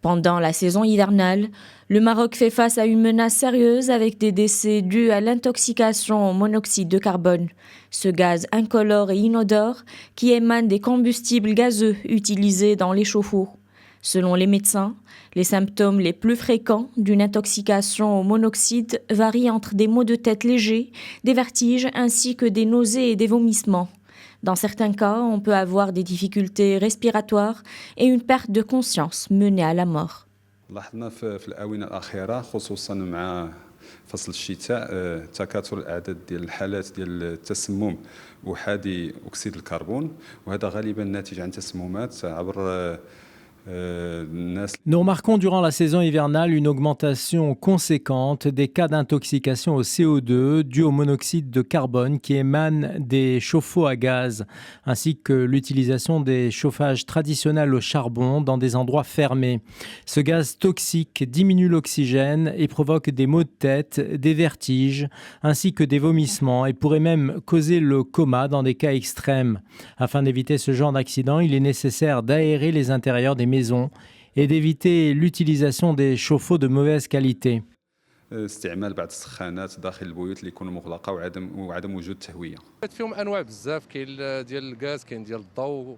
Pendant la saison hivernale, le Maroc fait face à une menace sérieuse avec des décès dus à l'intoxication au monoxyde de carbone, ce gaz incolore et inodore qui émane des combustibles gazeux utilisés dans les chauffe-eau. Selon les médecins, les symptômes les plus fréquents d'une intoxication au monoxyde varient entre des maux de tête légers, des vertiges ainsi que des nausées et des vomissements. Dans certains cas, on peut avoir des difficultés respiratoires et une perte de conscience menée à la mort. لاحظنا في الآونة الأخيرة خصوصا مع فصل الشتاء تكاثر الأعداد ديال الحالات ديال التسمم أحادي أكسيد الكربون وهذا غالبا ناتج عن تسممات عبر Nous remarquons durant la saison hivernale une augmentation conséquente des cas d'intoxication au CO2 due au monoxyde de carbone qui émane des chauffe-eau à gaz, ainsi que l'utilisation des chauffages traditionnels au charbon dans des endroits fermés. Ce gaz toxique diminue l'oxygène et provoque des maux de tête, des vertiges, ainsi que des vomissements et pourrait même causer le coma dans des cas extrêmes. Afin d'éviter ce genre d'accident, il est nécessaire d'aérer les intérieurs des maisons et d'éviter l'utilisation des chauffe-eau de mauvaise qualité. استعمال بعض السخانات داخل البيوت اللي يكونوا مغلقه وعدم وجود تهويه. فيهم انواع بزاف، كاين ديال الغاز، كاين ديال الضوء.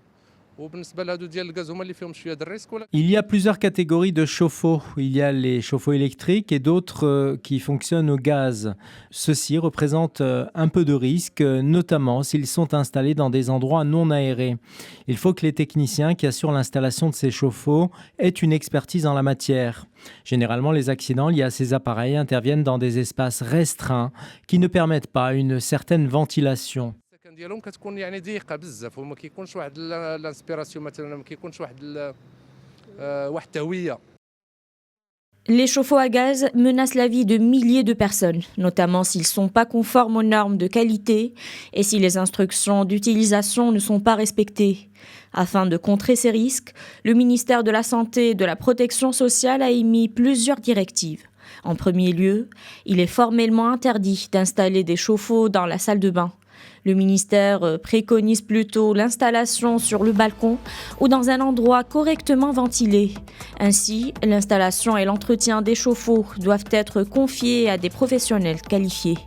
Il y a plusieurs catégories de chauffe-eau. Il y a les chauffe-eau électriques et d'autres qui fonctionnent au gaz. Ceux-ci représentent un peu de risque, notamment s'ils sont installés dans des endroits non aérés. Il faut que les techniciens qui assurent l'installation de ces chauffe-eau aient une expertise en la matière. Généralement, les accidents liés à ces appareils interviennent dans des espaces restreints qui ne permettent pas une certaine ventilation. ديالهم كتكون يعني ضيقه بزاف وما كيكونش واحد الانسبيراسيون مثلا ما كيكونش واحد التهويه. Les chauffe-eau à gaz menacent la vie de milliers de personnes, notamment s'ils ne sont pas conformes aux normes de qualité et si les instructions d'utilisation ne sont pas respectées. Afin de contrer ces risques, le ministère de la Santé et de la Protection sociale a émis plusieurs directives. En premier lieu, il est formellement interdit d'installer des chauffe-eau dans la salle de bain. Le ministère préconise plutôt l'installation sur le balcon ou dans un endroit correctement ventilé. Ainsi, l'installation et l'entretien des chauffe-eau doivent être confiés à des professionnels qualifiés.